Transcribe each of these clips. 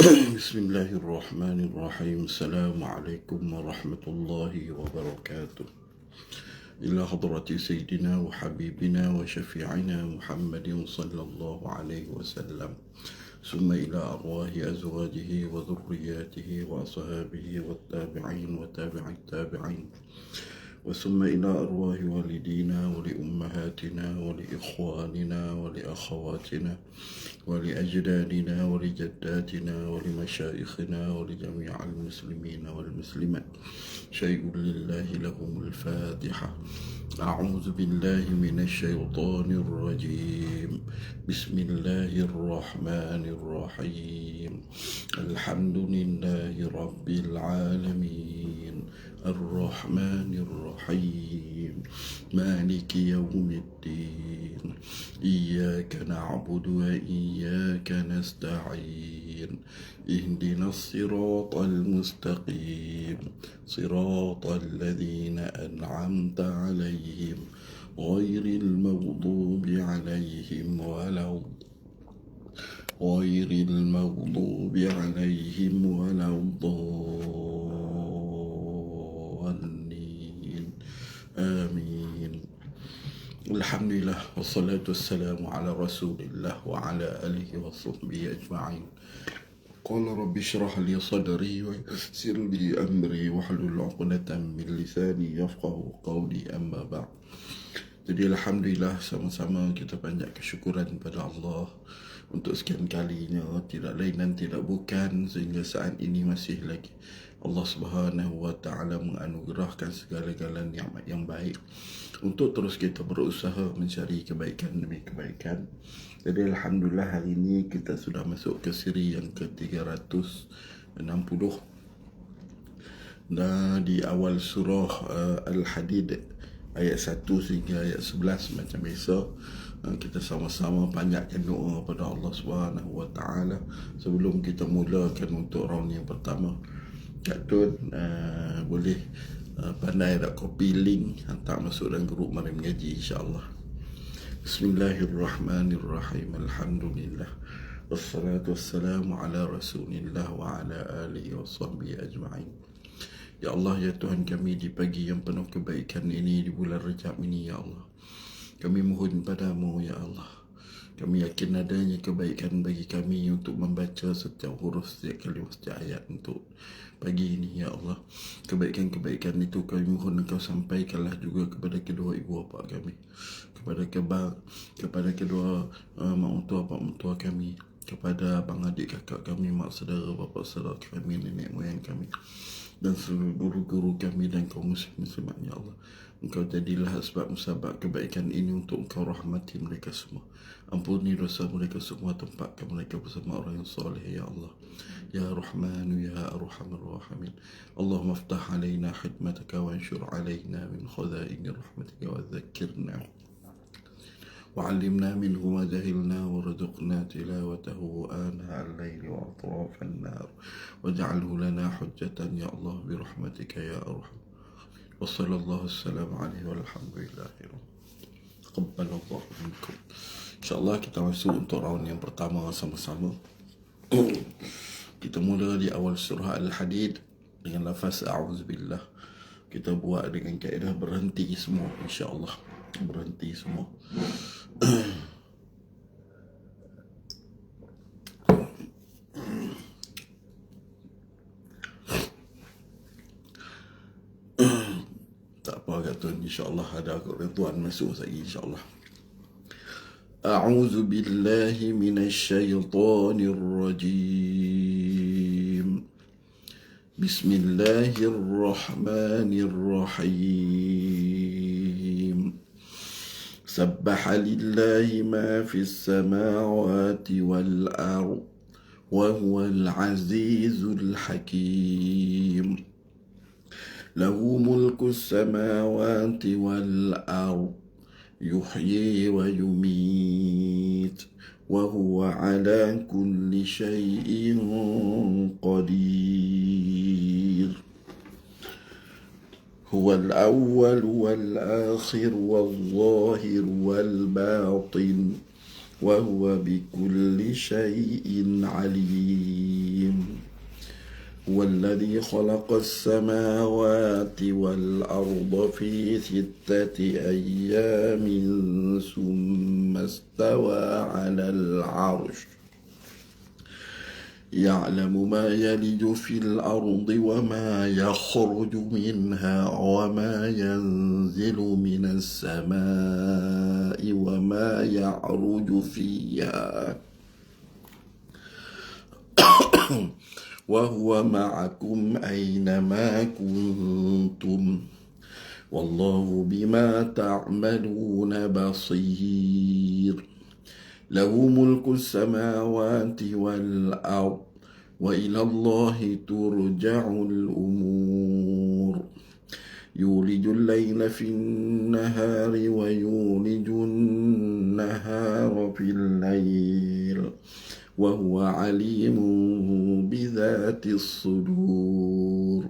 بسم الله الرحمن الرحيم. السلام عليكم ورحمة الله وبركاته. إلى حضرة سيدنا وحبيبنا وشفيعنا محمد صلى الله عليه وسلم، ثم إلى أرواح أزواجه وذرياته وأصحابه والتابعين وتابع التابعين، وثم إلى أرواح والدينا ولأمهاتنا ولإخواننا ولأخواتنا ولأجدادنا ولجداتنا ولمشايخنا ولجميع المسلمين والمسلمات. شيء لله لهم الفاتحة. أعوذ بالله من الشيطان الرجيم. بسم الله الرحمن الرحيم. الحمد لله رب العالمين الرحمن الرحيم مالك يوم الدين. إياك نعبد وإياك نستعين. اهدنا الصراط المستقيم، صراط الذين أنعمت عليهم غير المغضوب عليهم ولا الضالين. آمين. Alhamdulillah, wassalatu wassalamu ala rasulillah wa ala alihi wa sahbihi ajma'in. Qala rabbi syrah li sadri wa yassir li amri wa hlul 'uqdatam min lisani yafqahu qawli, amma ba'd. Jadi alhamdulillah, sama-sama kita banyak kesyukuran kepada Allah untuk sekian kalinya, tidak lain dan tidak bukan, sehingga saat ini masih lagi Allah Subhanahu wa taala menganugerahkan segala-gala nikmat yang baik untuk terus kita berusaha mencari kebaikan demi kebaikan. Jadi alhamdulillah, hari ini kita sudah masuk ke siri yang ke-360 dan di awal surah Al-Hadid ayat 1 hingga ayat 11. Macam biasa, kita sama-sama panjatkan doa pada Allah Subhanahu wa taala sebelum kita mulakan untuk round yang pertama. Kak Tun boleh pandai nak copy link, hantar masuk dalam grup mari mengaji, insya-Allah. Bismillahirrahmanirrahim. Alhamdulillah, wassalatu wassalamu ala rasulillah wa ala alihi wa sahbihi ajma'in. Ya Allah, ya Tuhan kami, di pagi yang penuh kebaikan ini, di bulan Rajab ini, ya Allah, kami mohon padamu, ya Allah, kami yakin adanya kebaikan bagi kami untuk membaca setiap huruf, setiap kalimat, setiap ayat untuk pagi ini, ya Allah. Kebaikan-kebaikan itu kami mohon Engkau sampaikanlah juga kepada kedua ibu bapa kami, kepada kedua mak mentua, pak mentua kami, kepada abang adik kakak kami, mak saudara, bapa saudara kami, nenek moyang kami, dan seluruh guru kami dan kaum muslimin, ya Allah. Engkau jadilah sebab musabab kebaikan ini untuk Engkau rahmati mereka semua. Ampuni dosa mereka semua, tempatkan mereka bersama orang yang soleh, ya Allah. Ya Rahmanu ya Arhamar Rahimin. Allahumma aftah alaina khidmataka wa anshur alaina min khazaini rahmatika wa dhakkirna وعلمنا منه ما جهلنا وارزقنا تلاوته آناء الليل وأطراف النار واجعله لنا حجة يا الله برحمتك يا أرحم. وصلى الله السلام عليه والحمد لله تقبل الله منكم. InsyaAllah kita masuk untuk round yang pertama sama-sama. Kita mula di awal surah Al-Hadid dengan lafaz A'udzubillah. Kita buat dengan kaedah berhenti semua, insyaAllah. Berhenti semua. Tak apa kata, insyaAllah ada Ridwan masuk lagi, insyaAllah. A'udzu billahi minasyaitonir rajim. Bismillahirrahmanirrahim. Sabbaha lillahi ma fis samawati wal ard wa huwal azizul hakim. Lahu mulkus samawati wal ard yuhyi wa yumit wa huwa ala kulli shay'in qadir. Huwal awwal wal akhir wal zahir wal batin wa huwa bikulli shay'in alim. هو الذي خلق السماوات والأرض في 6 أيام ثم استوى على العرش يعلم ما يلج في الأرض وما يخرج منها وما ينزل من السماء وما يعرج فيها وهو معكم أينما كنتم والله بما تعملون بصير له ملك السماوات والأرض وإلى الله ترجع الأمور يولج الليل في النهار ويولج النهار في الليل وهو عليم بذات الصدور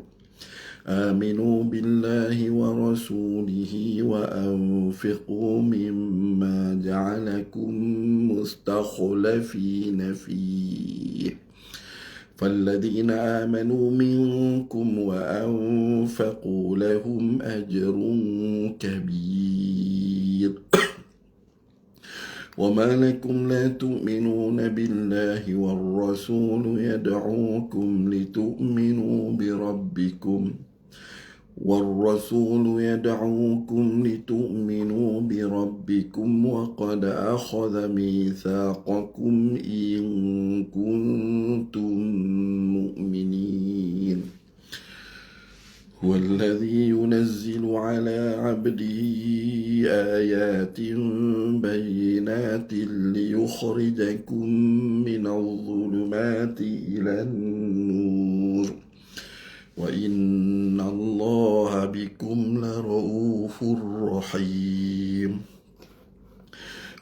آمنوا بالله ورسوله وأنفقوا مما جعلكم مستخلفين فيه فالذين آمنوا منكم وأنفقوا لهم أجر كبير وما لكم لا تؤمنون بالله والرسول يدعوكم لتؤمنوا بربكم وقد أخذ ميثاقكم إن كنتم مؤمنين هو الذي ينزل على عبده آيات بينات ليخرجكم من الظلمات إلى النور وإن الله بكم لرؤوف رحيم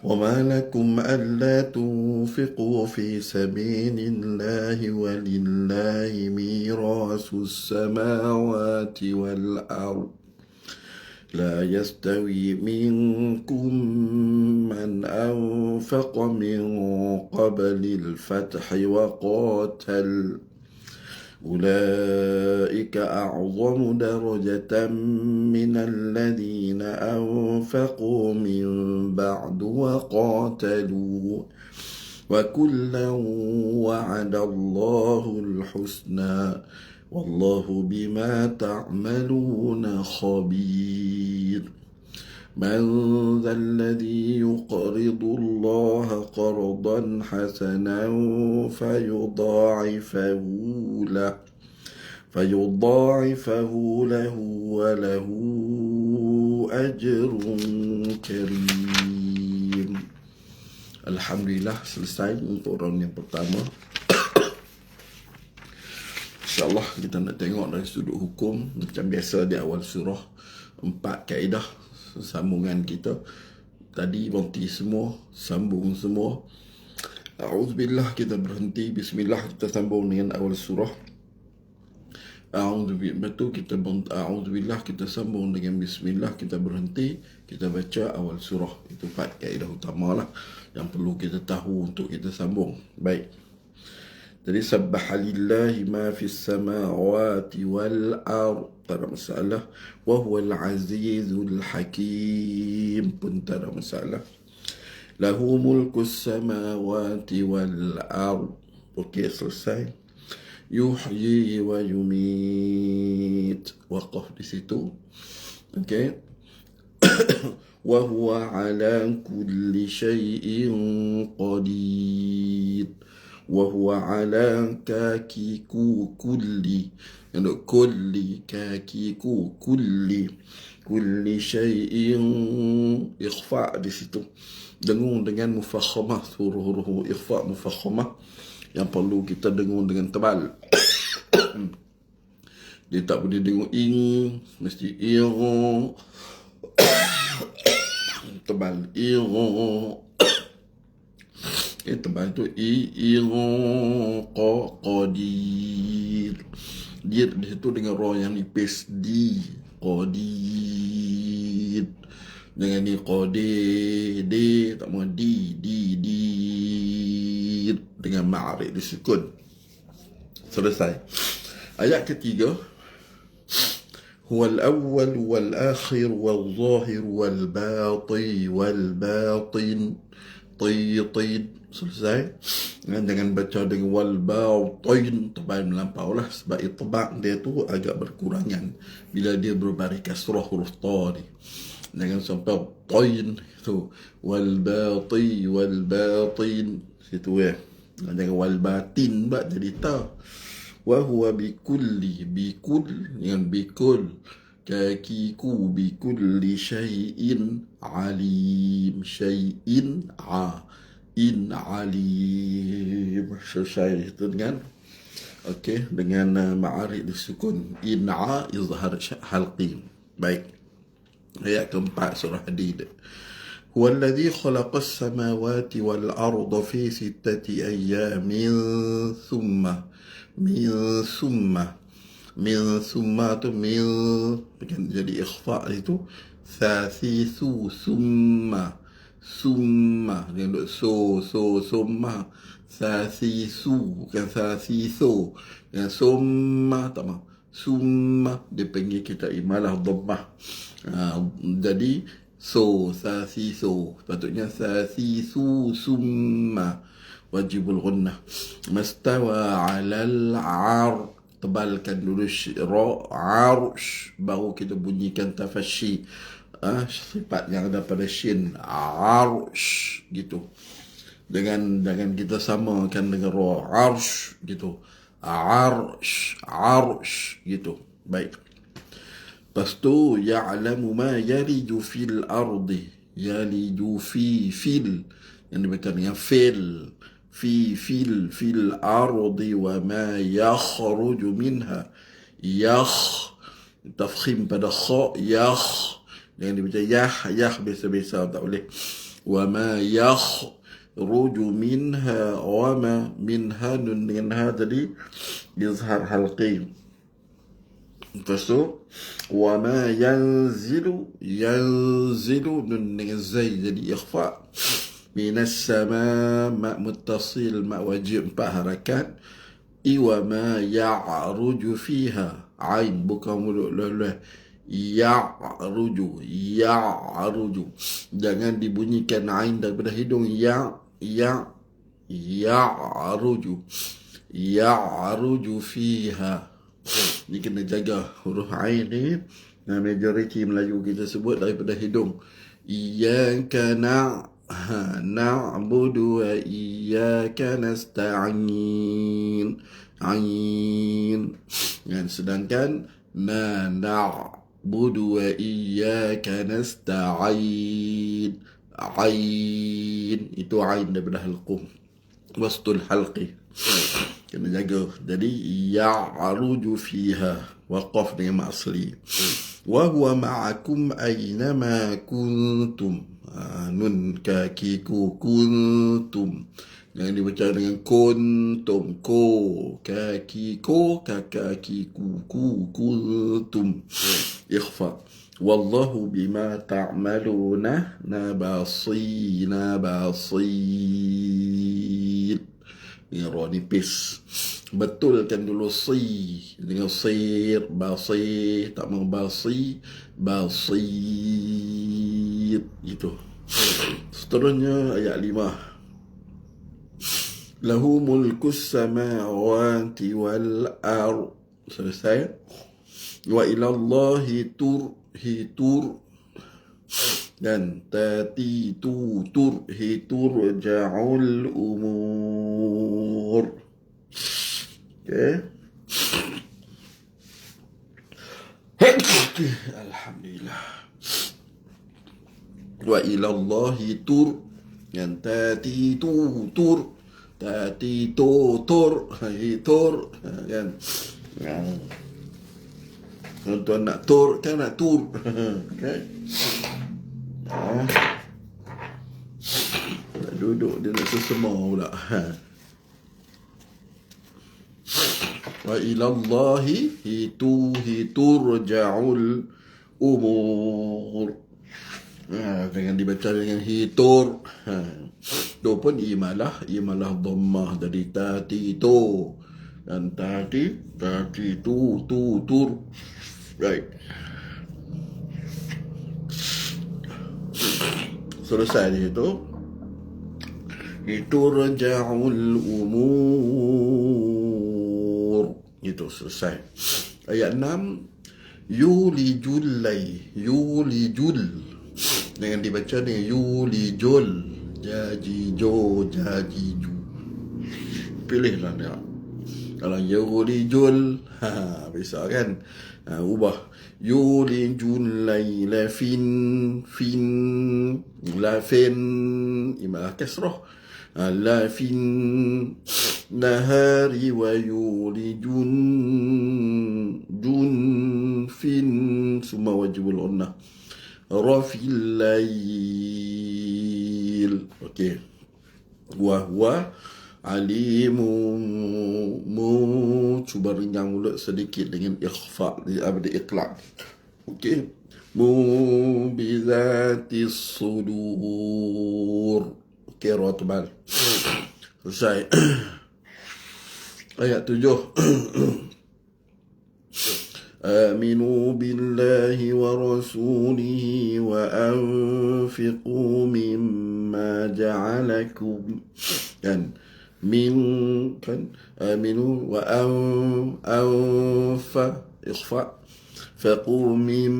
وما لكم ألا تنفقوا في سبيل الله ولله ميراث السماوات والأرض لا يستوي منكم من أنفق من قبل الفتح وقاتل أولئك أعظم درجة من الذين أنفقوا من بعد وقاتلوا وكلا وعد الله الحسنى والله بما تعملون خبير من ذا الذي يقرض الله قرضا حسنا فيضاعفه له وله أجر كريم. Alhamdulillah, selesai untuk round yang pertama. InsyaAllah kita nak tengok dari sudut hukum. Macam biasa di awal surah, 4 kaedah sambungan kita. Tadi berhenti semua, sambung semua. A'udzubillah kita berhenti, bismillah kita sambung dengan awal surah. A'udzubillah kita sambung dengan bismillah, kita berhenti, kita baca awal surah. Itu 4 kaedah utama lah yang perlu kita tahu untuk kita sambung. Baik. Jadi sabbaha lillahi ma fis samawati wal ard, tak ada masalah. Wa huwal azizul hakim pun tak ada masalah. Lahu mulkus samawati wal ard. Okey, selesai. Yuhyi wa yumit. Waqaf di situ. Okey. Wa huwa ala kulli syai'in qadir. Wa huwa ala kakiku kulli. Kulli syai'in. Ikhfa di situ. Dengung dengan mufakhamah, huruf ikhfa mufakhamah yang perlu kita dengung dengan tebal. Dia tak boleh dengung ing, mesti ing. Tebal ing. Tebal tu ing qadir. Dia di situ dengan roh yang nipis di qadir. Dengan ni qadir, di tak mau di dengan ma'arif disukun. Selesai. Ayat ketiga, huwal awwal wal akhir wal zahir wal batin. Selesai. Jangan baca dengan wal batin tebal melampau lah, sebab itbaq dia tu agak berkurangan bila dia berbaris kasrah huruf ta ni. Jangan sampai tain tu wal batin situ ya. Jangan wal batin ba jadi ta. Wa huwa bikul dengan bikul kakiku bikulli syai'in alim alim. Selesai itu dengan dengan ma'arif disukun in'a izhar halqi. Baik, ayat keempat surah Hadid. هو الذي خلق السماوات والأرض في 6 أيام ثم jadi ikhfa itu thalithu summa dia duk summa thalithu bukan thalithu yang summa tak mau summa dia panggil kita imalah dhammah. Jadi thalithu patutnya thalithu summa wajibul ghunnah. Mastawa 'alal 'ar, tebalkan dulu arsh baru kita bunyikan tafasyi. Sifat yang ada pada shin arsh gitu. Jangan kita samakan dengan ra arsh gitu. Arsh gitu. Baik. Lepas tu ya'lamu ma yaliju fil ardi, yaliju fil yang dibaca dengan fil fil ardi wa ma yakhruju minha tafkhim pada kha yang dibaca yah biasa-biasa tak boleh. Wa ma yakhruju minha wa ma minha nun dengan ha tadi izhar halqi. Lepas tu wa ma yanzilu nun dengan zai jadi ikhfa. Minas sama ma muttasil ma wajib 4 harakat. Wa ma ya'ruju fiha ain bukan mulut lalah. Ya'ruju jangan dibunyikan ain daripada hidung. Ya'ruju fiha. Ni kena jaga huruf ain ni. Majoriti Melayu kita sebut daripada hidung. Iyyaka na'budu wa iyyaka nasta'in. Sedangkan na'budu wa iyyaka nasta'in. Itu ain daripada halqum. Wastul halqi. Kena jaga. Jadi ya'ruju fiha waqaf dengan asli. Wa huwa ma'akum aynama kuntum. Nun kakiku kuntum. Yang dibaca dengan kuntum. Kakiku kakakiku kuntum. Ikhfa. Wallahu bima ta'maluna nabasir. Dengan roh nipis. Betulkan dulu si dengan sir, basir, tak mau basir itu. Seterusnya ayat 5. Lahu mulkus samawati wal ard. Selesai. Wa ilallahi turhitur dan tati turja'ul umur. Alhamdulillah. Wa ilallahi tur yang tati tur kan. Tuan nak tur kan nak tur. Okay. Nak duduk dia nak sesemau pula. Wa ilallahi turja'ul umur. Jangan dibaca dengan hitur. Tu pun imalah dhammah dari tati tu. dan tadi tur. Right. Selesai di situ. Itu raja'ul umur. Itu selesai. Ayat 6. Yulijul. Dengan dibaca dengan yulijul. Jajiju. Pilihlah dia. Kalau yulijul, bisa kan? Ubah. Yulijul layla fin imalah kasrah. La fin nahari wa yulijun fin summa wajibul unnah rafil layl. Okey. Wa alimu, cuba renyang mulut sedikit dengan ikhfa, abdi iqlaq. Okey. Bizatis sudur. Okey, rotbal. Selesai. Ayat 7. آمنوا بالله ورسوله وأنفقوا مما جعلكم آمنوا إخفاء فقوا من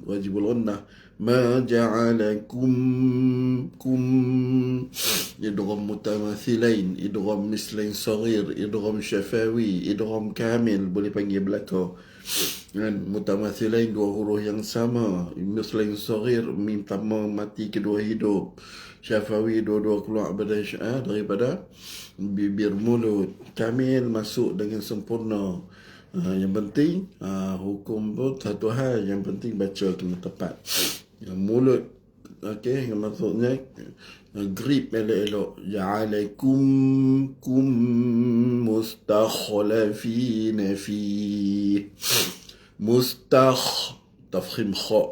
واجب الغنة ما جعلكم إدغام متماثلين، إدغام مثلين صغير، إدغام شفوي، إدغام كامل boleh panggil belaka. Mutamatsilain dua huruf yang sama, mislain saghir mim tamam mati kedua hidup, syafawi dua-dua keluar daripada bibir mulut, kamil masuk dengan sempurna. Yang penting hukum pun satu hal, yang penting baca kena tepat. Yang mulut okey, yang maksudnya grip elok-elok. Ja'alaikum mustakhlafina fi tafkhim kha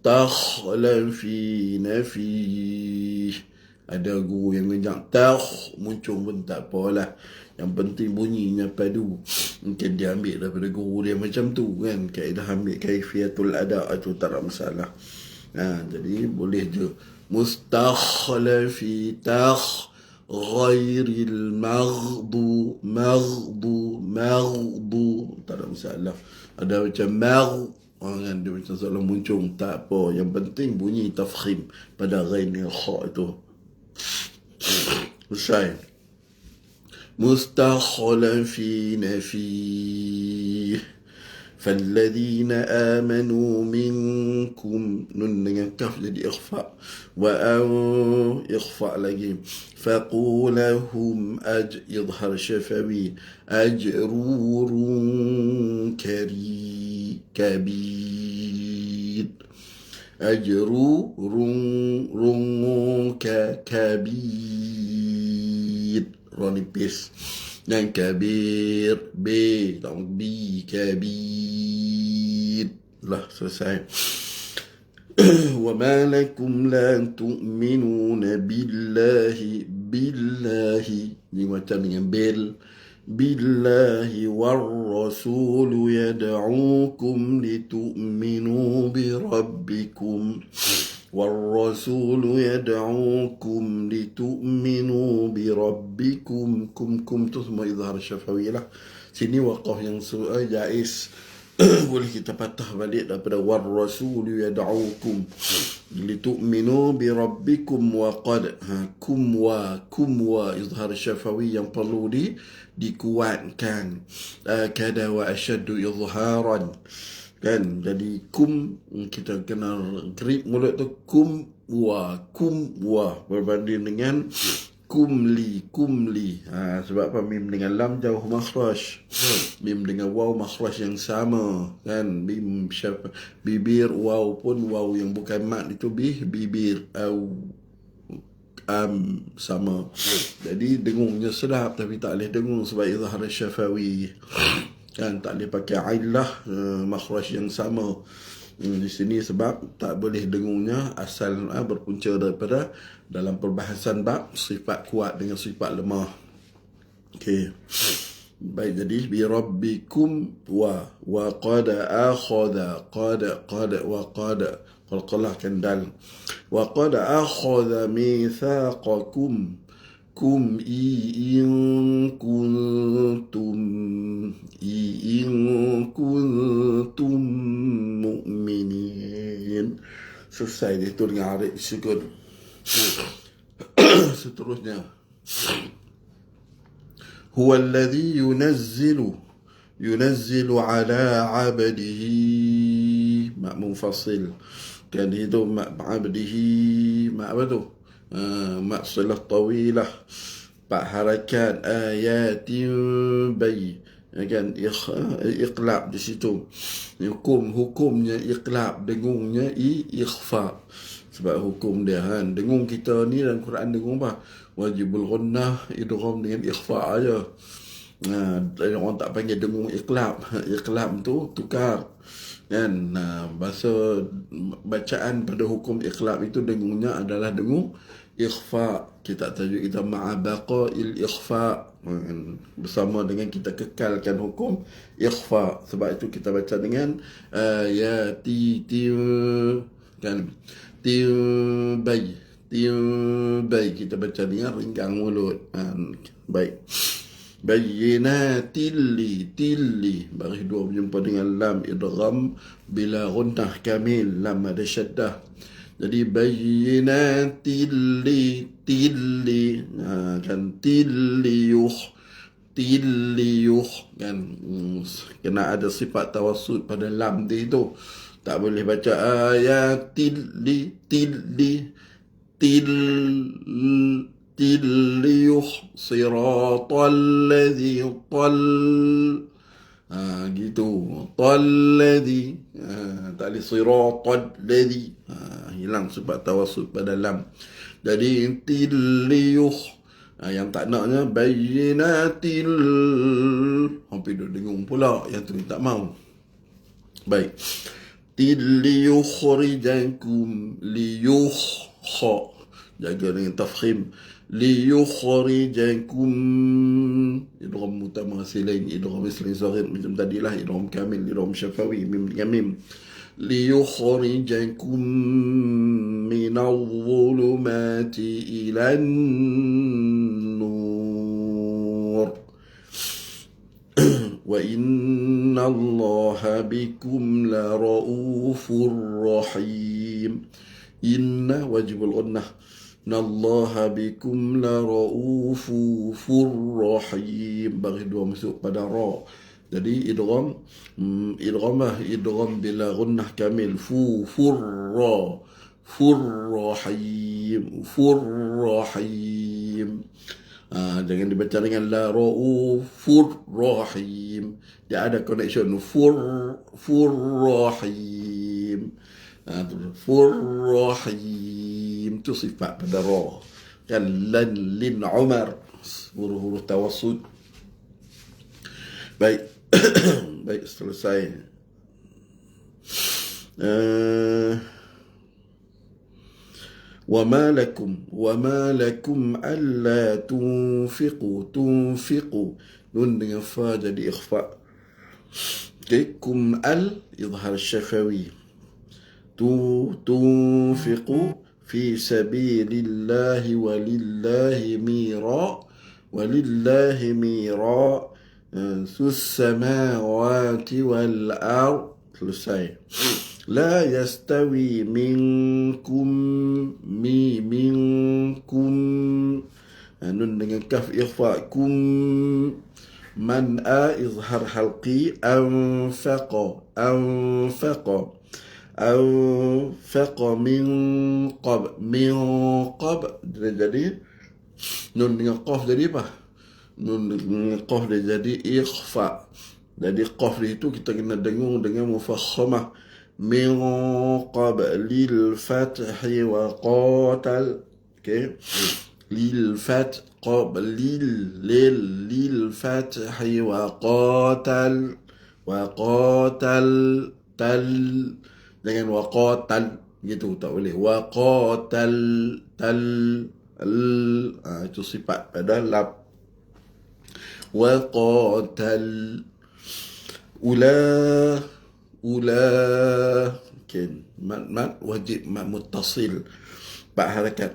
takhlafina fi. Ada guru yang ngejak muncul pun tak apalah, yang penting bunyinya padu. Mungkin dia ambil daripada guru dia macam tu kan, kaedah ambil kaifiatul ada tu tak ada masalah. Jadi boleh je mustakhlafi ghairil maghdu tak ada masalah. Ada macam kan, dia macam soalan muncul, tak apa, yang penting bunyi tafkhim pada ghainil kha itu. Selesai. Mustakhlafina fi فالذين آمنوا منكم nun dengan kaf jadi ikhfa ikhfa lagi faqulahum idhar syafawi ajrurun kabir ajrurun kabir ronipis dan kabir B kabir lah. Selesai. وما لكم لا تؤمنون بالله ni macam dengan بالله والرسول يدعوكم لتؤمنوا بربكم والرسول يدعوكم لتؤمنوا بربكم kum tu semua izhar syafawi lah. Sini waqaf yang jaiz. Boleh kita patah balik daripada war-rasul yad'ukum litu'minu bi rabbikum wa qad kum wa izhar syafawi yang perlu dikuatkan kada wa asyaddu izharan kan. Jadi kum kita kena grip mulut tu, kum wa berbanding dengan kumli. Sebab apa? Mim dengan lam jauh makhraj, mim dengan waw makhraj yang sama kan. Mim bibir, waw pun waw yang bukan mat itu bibir sama. Jadi dengungnya sedap, tapi tak boleh dengung sebab izhar syafawi kan, tak boleh pakai illah makhraj yang sama di sini sebab tak boleh dengungnya asal berpunca daripada dalam perbahasan bab sifat kuat dengan sifat lemah. Okey. Baik, jadi bi rabbikum wa qad akhadha wa qad qalqalahkan dal wa qad akhadha mitsaqakum in kuntum mu'minin. Selesai dia tu dengan Arif Sukun. Seterusnya, huwa alladhi yunazzilu ala abdihi mak munfasil, kan itu mak abdihi, mak apa tu, mak silah tawilah, pak harakat, ayatin bay, kan iqlab di situ. Hukumnya iqlab, dengungnya ikhfa. Sebab hukum dia kan, dengung kita ni dalam Quran dengung apa? Wajibul ghunnah, idgham dengan ikhfa aja. Orang tak panggil dengung iqlab. Iqlab tu tukar, kan. Bahasa bacaan pada hukum iqlab itu dengungnya adalah dengung ikhfa. Kita tajuk kita ma'abaqa'il ikhfa, bersama dengan kita kekalkan hukum ikhfa. Sebab itu kita baca dengan kan, timbay, kita baca dengan ringgang mulut. Baik. Tilli bagi dua berjumpa dengan lam idgham bila ghunnah kamil, lam ada syaddah. Jadi tilli kan, tilliyuh kan, kena ada sifat tawassut pada lam dia itu. Tak boleh baca tilliyuh siratal ladzi gitu, talladzi, tak boleh siratal ladzi, hilang sifat tawassut pada lam. Jadi tilliyuh, yang tak naknya bayyinatil, hampir duk dengung pula, yang tu tak mau. Baik, liyukhrijakum, jaga dengan tafkhim, liyukhrijakum, idgham utama silain, idgham islam saghir macam tadilah, idgham kamil, idgham syafawi, mim dengan mim. liyukhrijakum minadh dhulumati ilan nur wa inna allaha bikum la ra'ufur rahim. Inna wajibul ghunnah, inna allaha bikum la ra'ufur rahim, bagi dua masuk pada ra. Jadi idgham bila ghunnah kamil, furrahim. Jangan dibaca dengan la ra'ufur rahim. Dia ada connection furrahim. Furrahim tu sifat pada ra. Kan lin Umar, huruf tawassut. Baik. Baik, selesai. وما لكم ألا تنفقوا nun dengan fa jadi ikhfa. Okay, kum al izhar syafawi, tunfiqu fi sabilillahi walillahi mira samawati wal ard. Selesai. La yastawi minkum nun dengan kaf ikhfa, kum man izhar halqi, anfaqa min qab jadi nun dengan qaf jadi apa? Nun dengan qaf dia jadi ikhfa. Jadi qaf dia itu kita kena dengung dengan mufakhamah. Min qablil fathi wa qatal. Okay, lil fath lil fathi wa qatal tal, jangan wa qatal gitu, tak boleh. Wa qatal tal, itu sifat pada lam. وقاتل ولكن مد wajib mad muttasil 4 harakat.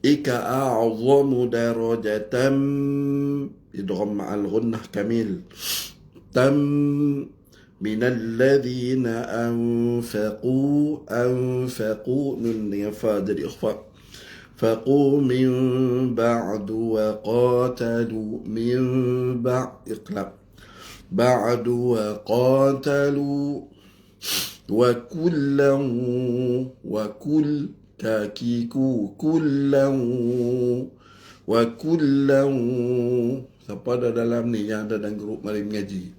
Ika a'zamu darajatan idgham ma'al ghunnah kamil. Tam minal ladhina anfaqu nun dengan fa jadi ikhfa. Faqu min ba'du wa qatalu min iqlab. Ba'du wa qatalu wa kullan wa kull kakiku kullan wa kullan. Siapa ada dalam ni yang ada dalam grup mari mengaji,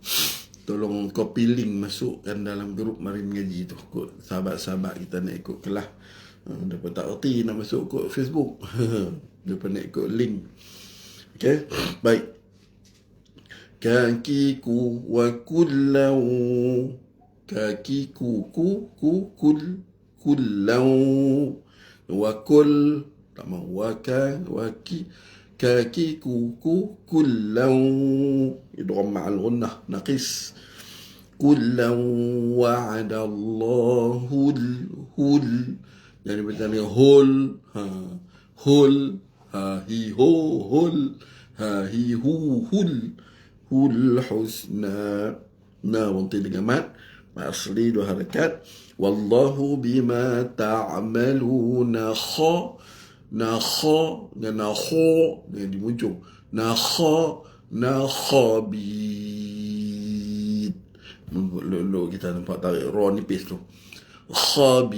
tolong copy link masukkan dalam grup mari mengaji tu. Kot sahabat-sahabat kita nak ikut kelas, dapat tak erti nak masuk kot Facebook. Dapat nak ikut link. Okey, baik. Kakiku wa kullan kakiku kullan wa kull sama waki kakiku kullan idgham ma'al ghunnah naqis. Kullan wa'adallahu hul, jadi macam ni hul hi ho hul ha hi hu hul husna. Nah, nanti dengan mat asli 2 harakat. Wallahu bima ta'maluna nakha dengan di ujung khabir. Lo kita nampak tarik ra nipis tu. Khabir.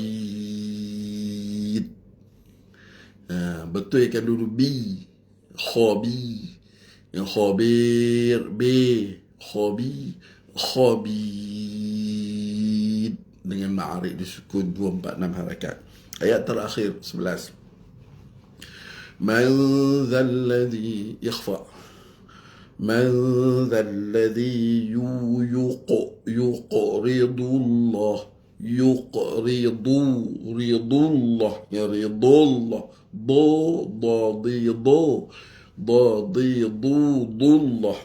Betulkan dulu bi. Khabir. Yang khabir b. Khabir dengan ma'arif disukun 2, 4, 6 harakat. Ayat terakhir 11. Man dhalladhi ikhfa. Man dhalladhi yuqridullah ridullah ya ridullah ضادضullah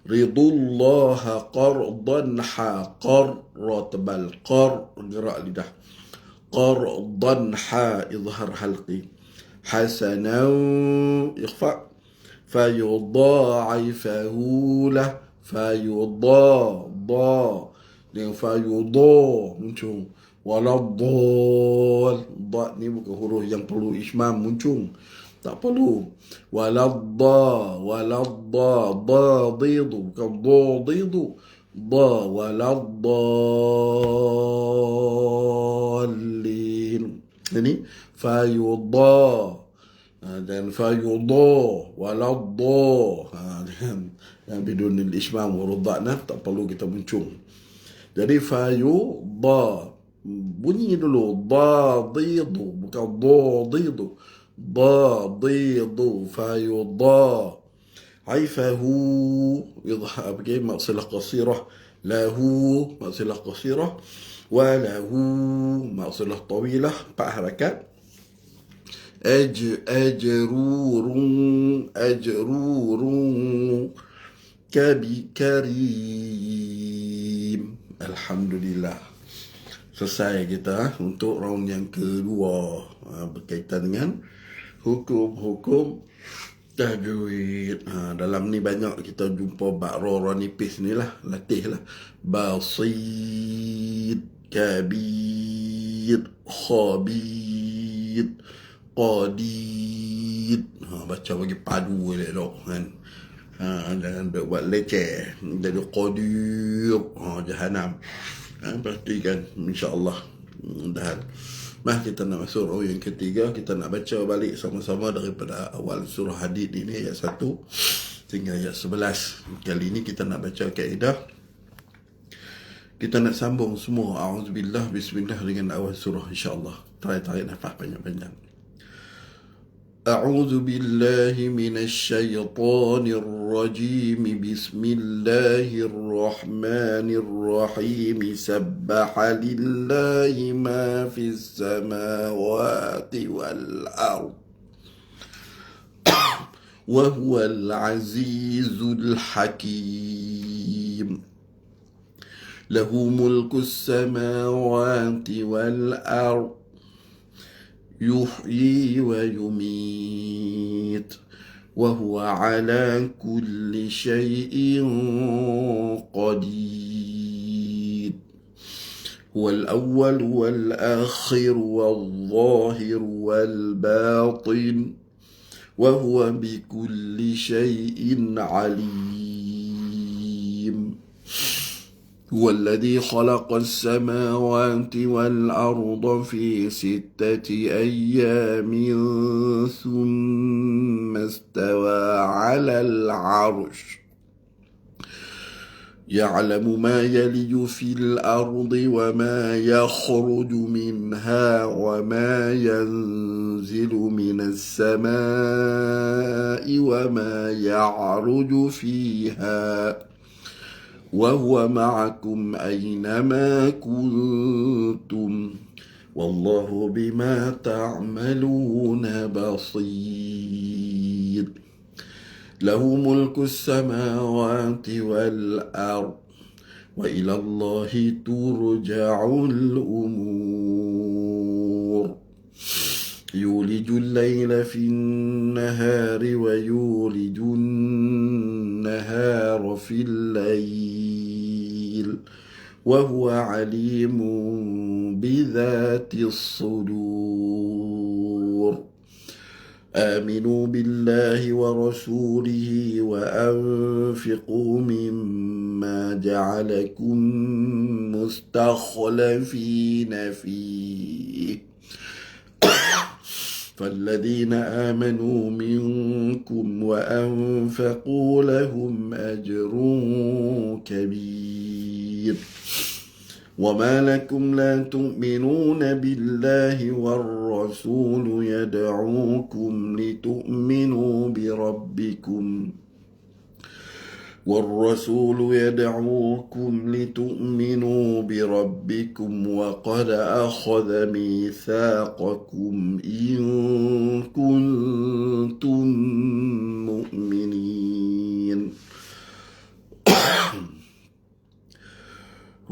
ridullah qardan tebal gerak lidah qardan izhar halqi hasanan ikhfa fayudha'ifahu lah dengan muncung waladdal ni bukan huruf yang perlu ismam muncung, tak perlu. Dadidu bukan dadidu waladdallin. Ini dan dan bidun al-ismam warudha'na tak perlu kita muncung. Jadi bunyi dulu dadidu bukan dadidu ضادض عيفه يضحى بكي مقصلة قصيرة له مقصلة قصيرة وله مقصلة طويلة 4 حركات أجرور كريم. Alhamdulillah, selesai kita untuk round yang kedua berkaitan dengan hukum-hukum tajwid. Dalam ni banyak kita jumpa bak ra nipis ni lah, latih lah. Basid, kabir, khabir, qadid. Baca bagi padu elok kan. Jangan buat leceh. Jadi qadir, jahanam. Pastikan insya-Allah. Mari kita nak masuk surah yang ketiga. Kita nak baca balik sama-sama daripada awal surah Hadid ini ayat 1 hingga ayat 11. Kali ini kita nak baca kaedah. Kita nak sambung semua a'udzubillah bismillah dengan awal surah insya-Allah. Tarik nafas panjang-panjang. أعوذ بالله من الشيطان الرجيم بسم الله الرحمن الرحيم سبح لله ما في السماوات والأرض وهو العزيز الحكيم. له ملك السماوات والأرض يحيي ويميت وهو على كل شيء قدير. هو الأول والآخر والظاهر والباطن وهو بكل شيء عليم. هو الذي خلق السماوات والأرض في 6 أيام ثم استوى على العرش يعلم ما يلج في الأرض وما يخرج منها وما ينزل من السماء وما يعرج فيها وهو معكم أينما كنتم والله بما تعملون بصير. له ملك السماوات والأرض وإلى الله ترجع الأمور. يولج الليل في النهار ويولج النهار في الليل وهو عليم بذات الصدور. آمنوا بالله ورسوله وأنفقوا مما جعلكم مستخلفين فيه فالذين آمنوا منكم وأنفقوا لهم أجر كبير. وما لكم لا تؤمنون بالله والرسول يدعوكم لتؤمنوا بربكم وقد أخذ ميثاقكم إن كنتم مؤمنين.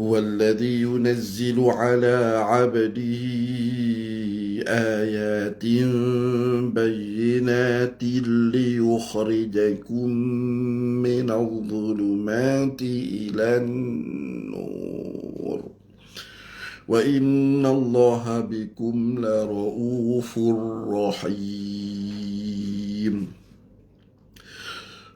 هو الذي ينزل على عبده آيات بينات ليخرجكم من الظلمات إلى النور وإن الله بكم لرؤوف رحيم.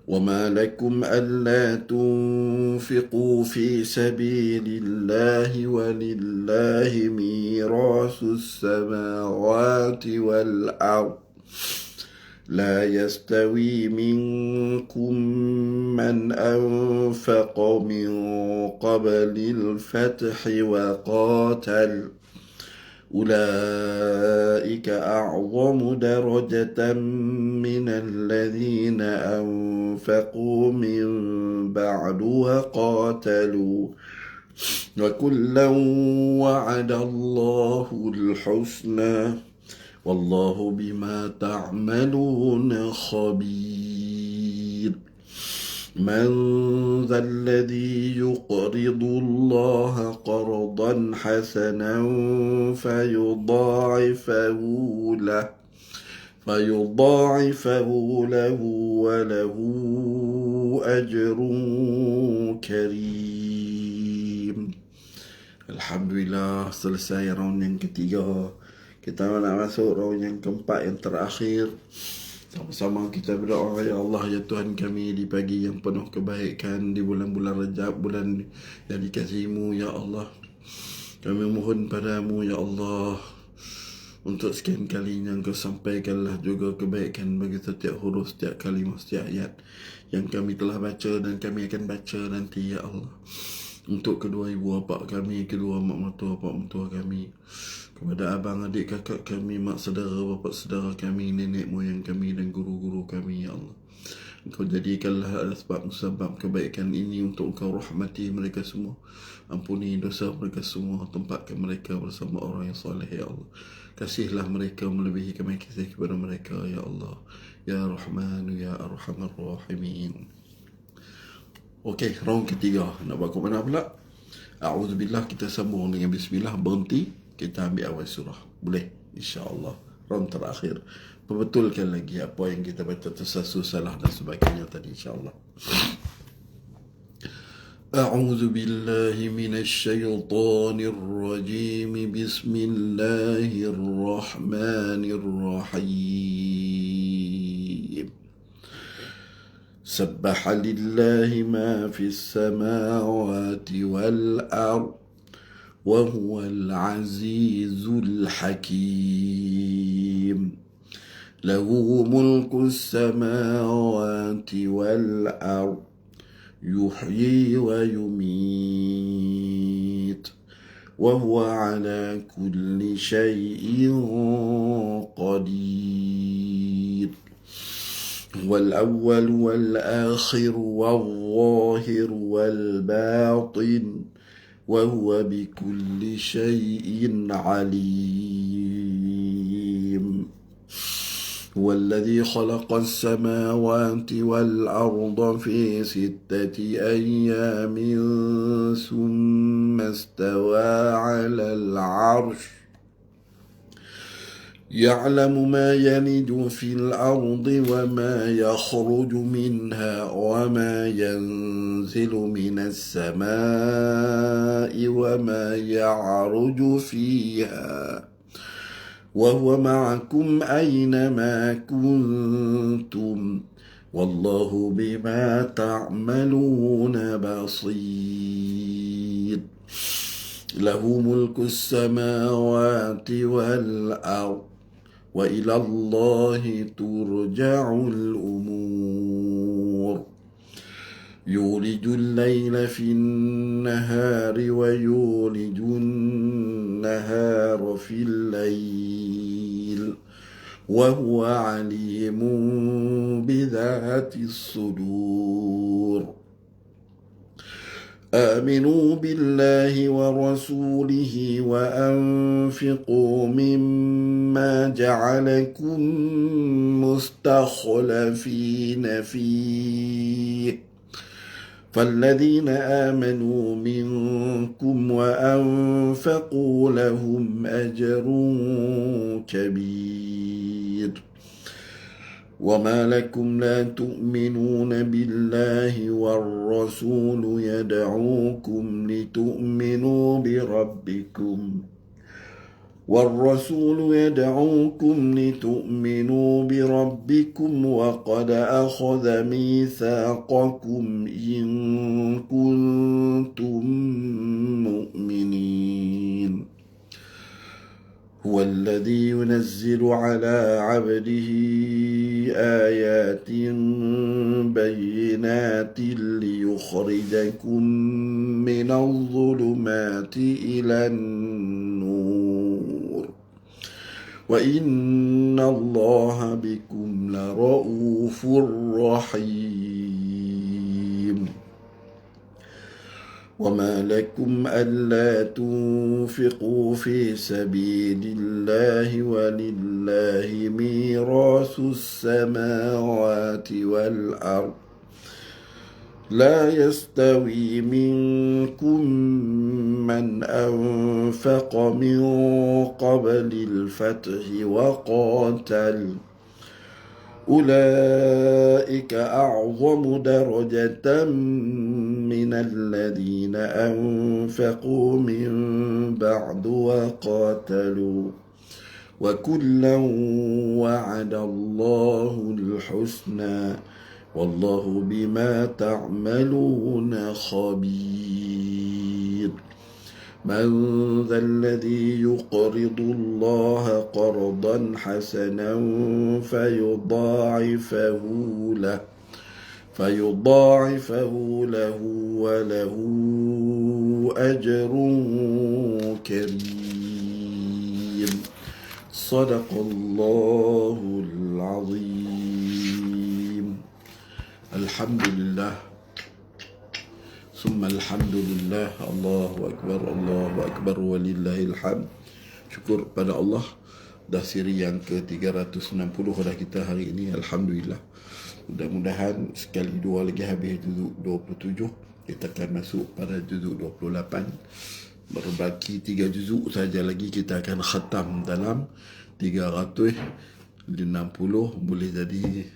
وما لكم ألا تنفقوا في سبيل الله ولله ميراث السماوات والأرض لا يستوي منكم من أنفق من قبل الفتح وقاتل أولئك أعظم درجة من الذين أنفقوا من بعد وقاتلوا وكلا وعد الله الحسنى والله بما تعملون خبير. من ذا الذي يقرض الله قرضا حسنا فيضاعفه له وله أجر كريم. Alhamdulillah, selesai round yang ketiga. Kita nak masuk round yang keempat, yang terakhir. Sama-sama kita berdoa, ya Allah, ya Tuhan kami, di pagi yang penuh kebaikan, di bulan-bulan Rajab, bulan yang dikasihi-Mu, ya Allah. Kami mohon padamu, ya Allah, untuk sekian kalinya Engkau sampaikanlah juga kebaikan bagi setiap huruf, setiap kalimah, setiap ayat yang kami telah baca dan kami akan baca nanti, ya Allah. Untuk kedua ibu bapa kami, kedua mak mertua kami, kepada abang, adik, kakak kami, mak saudara, bapa saudara kami, nenek moyang kami dan guru-guru kami, ya Allah. Engkau jadikanlah asbab musabab kebaikan ini untuk Engkau rahmati mereka semua. Ampuni dosa mereka semua, tempatkan mereka bersama orang yang soleh, ya Allah. Kasihlah mereka melebihi kami kasih kepada mereka, ya Allah. Ya Rahman Ya Arhamar Rahimin. Okey, round ketiga. Nak buat kat mana pula? A'udzubillah, kita sambung dengan bismillah, berhenti, kita ambil awal surah. Boleh? InsyaAllah. Round terakhir. Perbetulkan lagi apa yang kita baca tersasul, salah dan sebagainya tadi, insyaAllah. أعوذ بالله من الشيطان الرجيم بسم الله الرحمن الرحيم سبح لله ما في السماوات والأرض وهو العزيز الحكيم له ملك السماوات والأرض يحيي ويميت وهو على كل شيء قدير هو الأول والآخر والظاهر والباطن وهو بكل شيء عليم هو الذي خلق السماوات والأرض في 6 أيام ثم استوى على العرش يعلم ما يلج في الأرض وما يخرج منها وما ينزل من السماء وما يعرج فيها وهو معكم أينما كنتم والله بما تعملون بصير له ملك السماوات والأرض وإلى الله ترجع الأمور يولج الليل في النهار ويولج النهار في الليل وهو عليم بذات الصدور آمنوا بالله ورسوله وأنفقوا مما جعلكم مستخلفين فيه فالذين آمنوا منكم وأنفقوا لهم أجر كبير وما لكم لا تؤمنون بالله والرسول يدعوكم لتؤمنوا بربكم وقد أخذ ميثاقكم إن كنتم مؤمنين هو الذي ينزل على عبده آيات بينات ليخرجكم من الظلمات إلى النور وإن الله بكم لرؤوف رحيم وما لكم ألا تنفقوا في سبيل الله ولله ميراث السماوات والأرض لا يستوي منكم من أنفق من قبل الفتح وقاتل أولئك أعظم درجة من الذين أنفقوا من بعد وقاتلوا وكلا وعد الله الحسنى والله بما تعملون خبير من ذا الذي يقرض الله قرضا حسنا فيضاعفه له وله أجر كريم صدق الله العظيم. الحمد لله ثم الحمد لله. Allahu Akbar, Allahu Akbar, walillahil hamd. Syukur pada Allah. Dah siri yang ke-360 dah kita hari ini. Alhamdulillah. Mudah-mudahan sekali dua lagi habis juzuk 27, kita akan masuk pada juzuk 28. Berbaki 3 juzuk saja lagi, kita akan khatam dalam 360, boleh jadi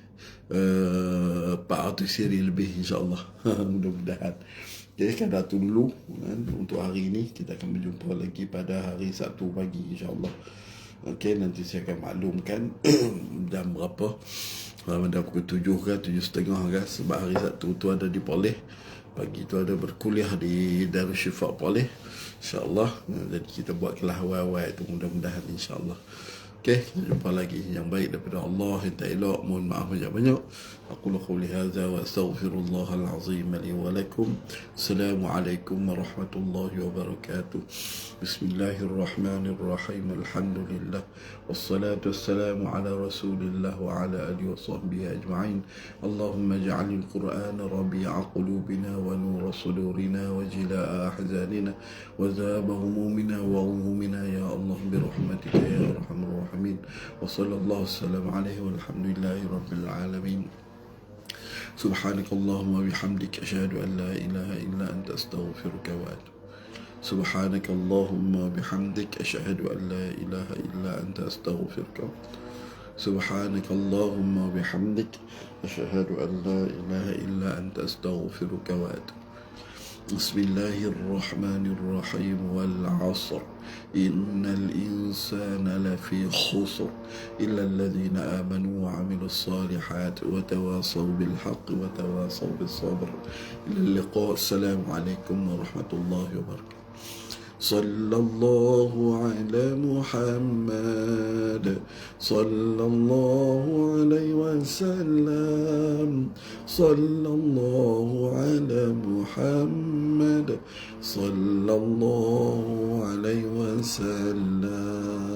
400 siri lebih insyaAllah. Mudah-mudahan. Jadi sekadar tu dulu kan, untuk hari ini. Kita akan berjumpa lagi pada hari Sabtu pagi insyaAllah. Okey, nanti saya akan maklumkan jam berapa. Pada pukul 7 ke 7.30 ke, sebab hari Sabtu tu ada di Perlis, pagi tu ada berkuliah di Darul Syifa Perlis insyaAllah. Jadi kita buat kelas awal-awal itu, mudah-mudahan insyaAllah. Okey, jumpa lagi. Yang baik daripada Allah, yang tak elok mohon maaf banyak-banyak. Aqulu qawli hadza wa astaghfirullahal azim li wa lakum. Assalamualaikum warahmatullahi wabarakatuh. Bismillahirrahmanirrahim. Alhamdulillah wassalatu wassalamu ala rasulillah wa ala alihi wa sahbihi ajma'in. Allahumma ij'alil qur'ana rabi'a qulubina wa nura sudurina wa jilaa ahzanina wa zaba humumina wa ghumumina ya Allah birahmatika ya arhamar rahimin. Wa sallallahu wasallam alaihi walhamdulillahi rabbil alamin. Subhanakallahumma bihamdik asyhadu an la ilaha illa anta astaghfiruka wa atubu. Subhanakallahumma bihamdik asyhadu an la ilaha illa anta astaghfiruka. Subhanakallahumma bihamdik asyhadu an la ilaha illa anta astaghfiruka wa atubu. Bismillahirrahmanirrahim. Wal 'asr innal insana lafi khusr illa alladhina amanu wa 'amilus salihati wa tawasaw bil haqqi wa tawasaw bis sabr. Ila liqa. Assalamu alaikum warahmatullahi wabarakatuh. Sallallahu ala Muhammad, sallallahu alaihi wasallam, sallallahu ala Muhammad, sallallahu alaihi wasallam.